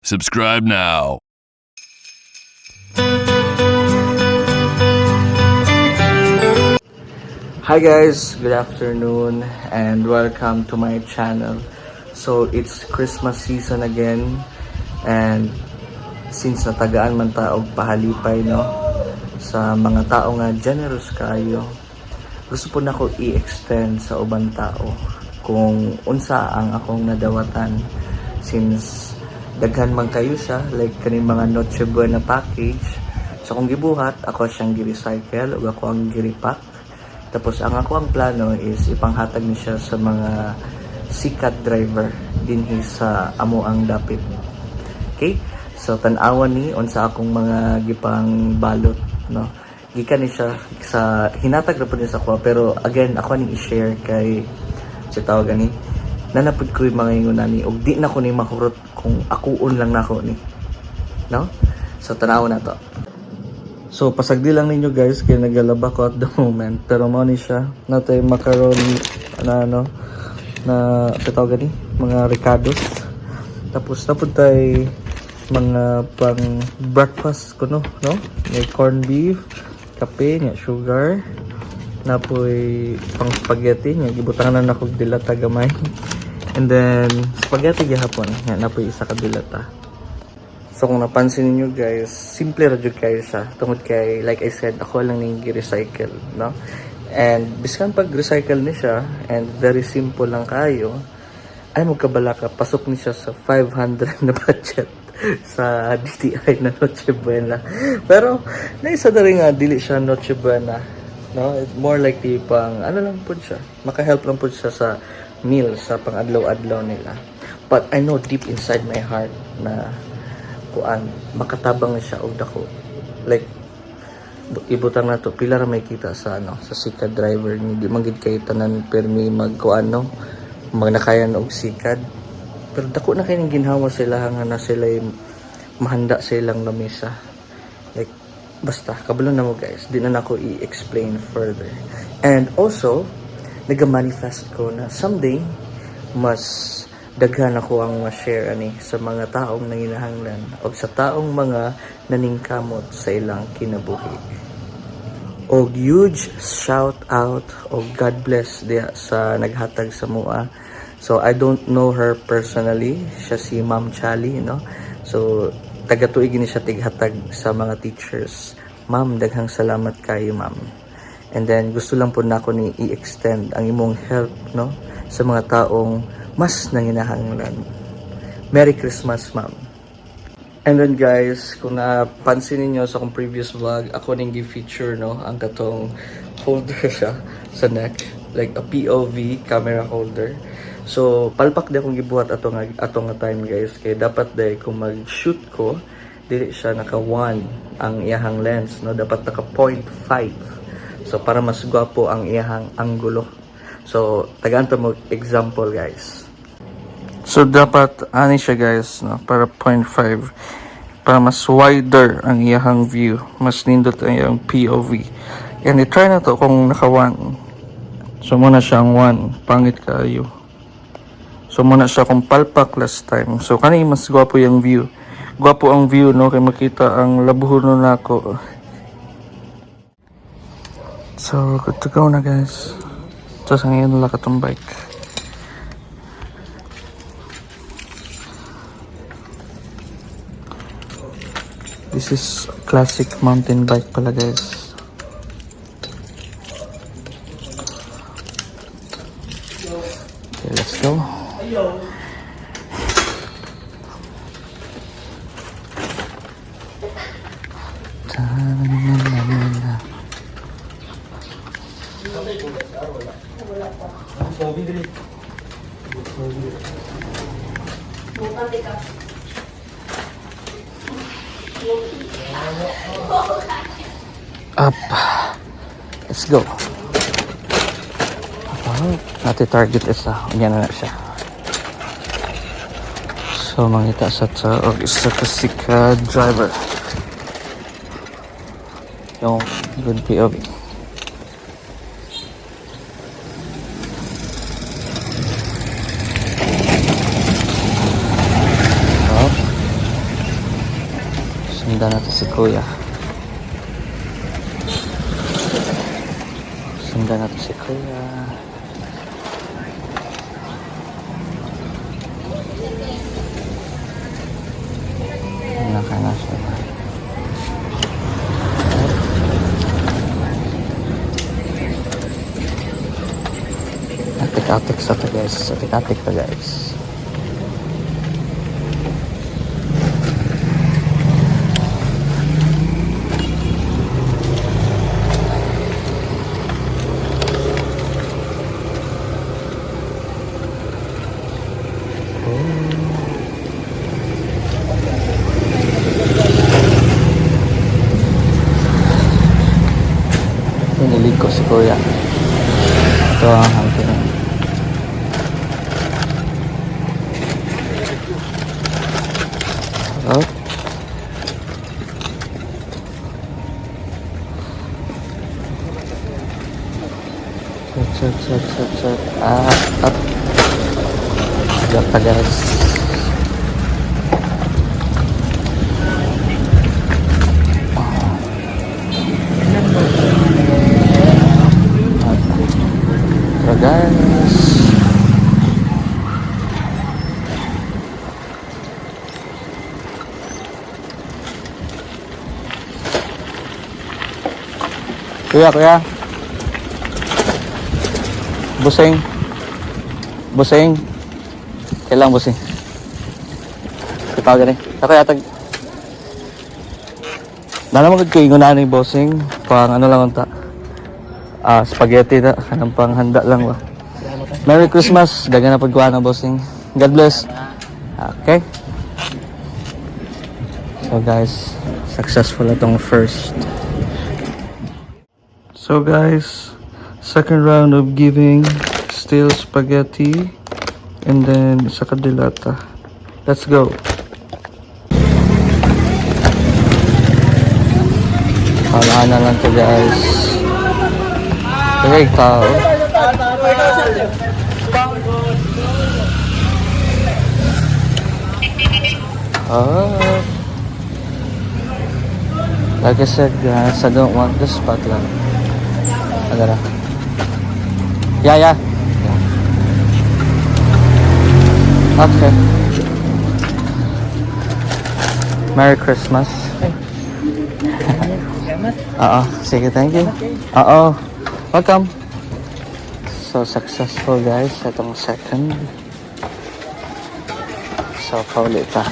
Subscribe now. Hi guys, good afternoon and welcome to my channel. So it's Christmas season again, and since natagaan man taog pahalipay no sa mga tao nga generous kayo, gusto po nako i-extend sa ubang tao kung unsa ang akong nadawatan, since daghan man kayo siya, like kaning mga Noche Buena package. So kung gibuhat, ako siyang gi-recycle ug ako ang gi-repack. Tapos ang ako ang plano is ipanghatag ni siya sa mga sikat driver dinhi sa amo ang dapit. Okay? So tan-awan ni unsa akong mga gipang balot no. Gikan ni siya sa hinatag ra pud ni sa ko, pero again ako ni i-share kay sa tawag ani nanapud ko yung mga ingon ni ug di na ko ni mahurot kung akuon lang nako ni. No? So tan-awan na to. So, pasagdi lang ninyo guys, kaya nagalaba ko at the moment. Pero mo ni siya, natay macaroni, na tawag ni, mga ricados. Tapos, tapos tayo mga pang breakfast ko, no? May corned beef, kape, niya, sugar. Napoy pang spaghetti, niya, gibutangan na ako dilata gamay. And then, spaghetti gihapon, niya, napoy isa ka dilata. So kung napansin niyo guys, simple ra jud kayo siya. Tungod kay, like I said, ako lang ning gi-recycle, no? And biskan pag recycle ni siya, and very simple lang kayo, ay magkabala ka, pasok ni siya sa 500 na budget sa DTI na Noche Buena. Pero naisa na rin nga, dili siya Noche Buena, no? It's more like pang, ano lang po siya, makahelp lang po siya sa meal, sa pang-adlaw-adlaw nila. But I know deep inside my heart na kuan makatabang na siya og dako, like ibutang na to pila ra may kita sa sa sikad driver ni di man gid kay tanan permi magkuan no magnakayan og sikad, pero dako na kay ning ginhawa sila nga na sila mahanda sa ilang lamesa. Like basta kabalo na mo guys, di na nako i-explain further. And also nag-manifest ko na someday mas daghan ako ang ma-share ani sa mga taong nanginahanglan o sa taong mga naningkamot sa ilang kinabuhi. O huge shout out o God bless diya sa naghatag sa mua. So I don't know her personally, siya si Ma'am Chali, no? So taga-tuig ni siya tighatag sa mga teachers. Ma'am, daghang salamat kayo, ma'am. And then gusto lang po nako ni i-extend ang imong help, no, sa mga taong mas nanginahanglan. Merry Christmas, ma'am. And then guys, kung napansin niyo sa akong previous vlog, ako ning gi-feature no ang katong holder siya sa neck, like a POV camera holder. So palpak di akong gibuhat atong nga time guys, kay dapat day kung mag-shoot ko dili siya naka 1 ang iyahang lens, no, dapat naka 0.5. So para mas gwapo ang iyahang anggulo. So tagaan to mo example guys. So dapat ani siya guys, no, para 0.5 para mas wider ang iyahang view, mas nindot ang iyang POV. And i-try na to kung naka 1. So muna siyang 1, pangit kayo. So muna siya kung palpak last time. So kani mas gwapo yung view. Gwapo ang view, no, kay makita ang labuhon nako. So good to go na guys. So sa ngayon wala katong bike. This is classic mountain bike pala guys. Okay, let's go. Up. Let's go. Nati target isa. Yan na siya. So mangita sa isa ka driver. Yung good POV. Sundan natin si Kuya. Sundan natin si Kuya. Naka na siya. Atik-atik sa ta guys. Atik-atik ta guys. Hinilig ko si Kuya. Ito ang hangkin. Up. Set. Up. Gata guys. Guys, kuya busing kailang busing kita gani ako yatag nala magad kayo na ni busing pang ano lang ta spaghetti na kanang panghanda lang ba. Merry Christmas, dagan na pagkuha na bossing. God bless. Okay. So guys, successful itong first. So guys, second round of giving still spaghetti and then sa kadilata. Let's go. Palaan na lang to guys. Okay, tao. Like I said guys, I don't want the spot lang. Agara. Yeah. Okay. Merry Christmas. Sige, thank you. Welcome. So successful guys itong second. So paulit pa.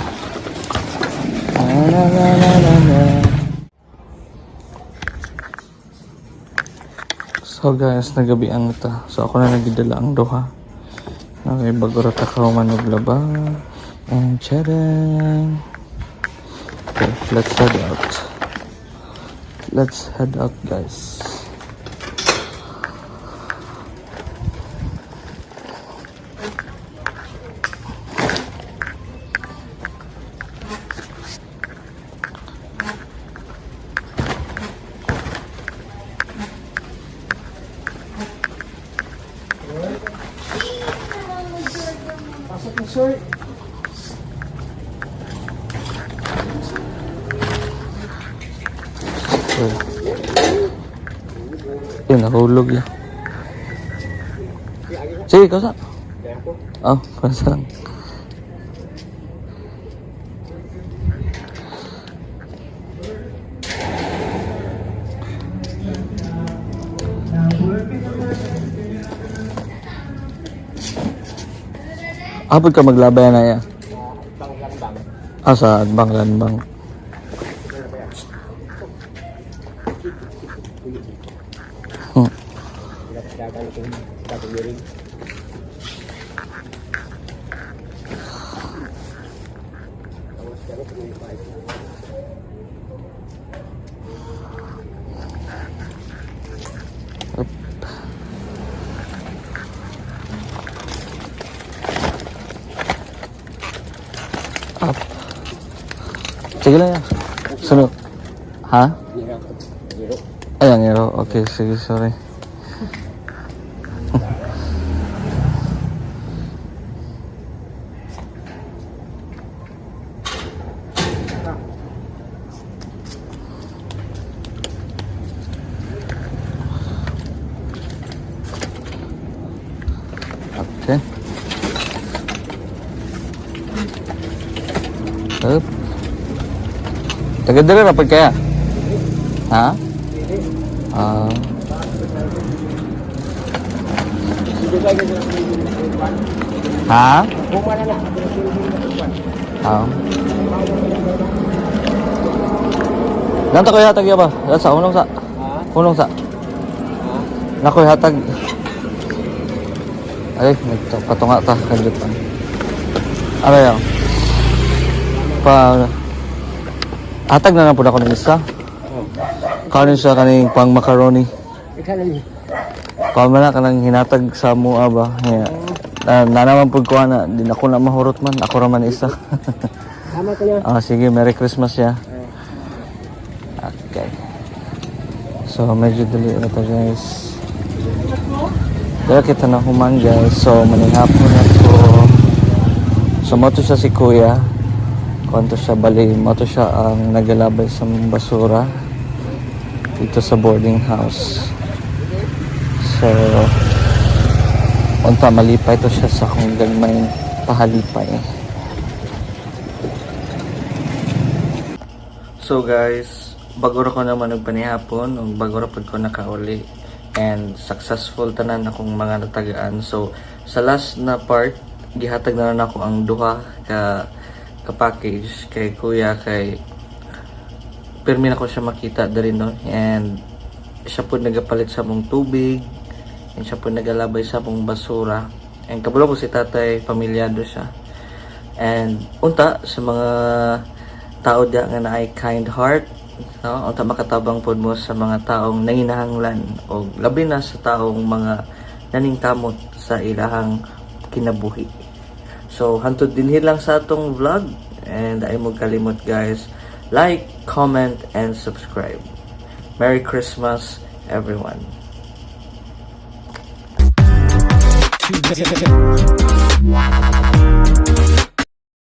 So guys, nagabian ito. So ako na nagdala ang duha. Okay, bago rata ka manuglaba. And tcharan. Okay, let's head out. Let's head out guys. Sorry. Yun, nahulog yun. Sige, kausa. Kausa lang. Apod ka maglabay na yan? Sa Banglanbang. Up. Sige lang yan. Sunod. Ha? Ay, ang hero. Okay, sige, sorry. Hup. Taga-dala na pag kaya? Ha? Ah. Ha? Ah. Nanta ko hatag ya ba? Sa unong sa. Unong sa. Nakoy hatag. Ay, nagpatunga ta kanjut pa. Ano yan? Hatag na lang po na ko ng isa. Kanin siya kaning pang macaroni. Kung na kanang hinatag sa mua ba? Nanaman po ko na. Di na ako na mahurot man. Ako raman isa. Sige, Merry Christmas ya. Okay. So, medyo dali na to guys. Dala kita na human guys. So, manihapon na to. So, moto siya si Kuya. Kung siya bali, moto siya ang nagalabay sa basura dito sa boarding house. So, unta malipay to siya sa kung may pahalipay. So guys, bago ko naman nagpanihapon, bago ra pud ko nakauli and successful tanan akong mga natagaan. So, sa last na part, gihatag na ako ang duha ka package kay Kuya kay permi na ko siya makita dali no, and siya po nagapalit sa mong tubig and siya po nagalabay sa mong basura, and kabulo ko si tatay, pamilyado siya, and unta sa mga tao da nga na ay kind heart, no? Unta makatabang pod mo sa mga taong nanginahanglan o labi na sa taong mga naningkamot sa ilahang kinabuhi. So, hantod dinhi lang sa atong vlog, and ay mo kalimot guys, like, comment, and subscribe. Merry Christmas, everyone.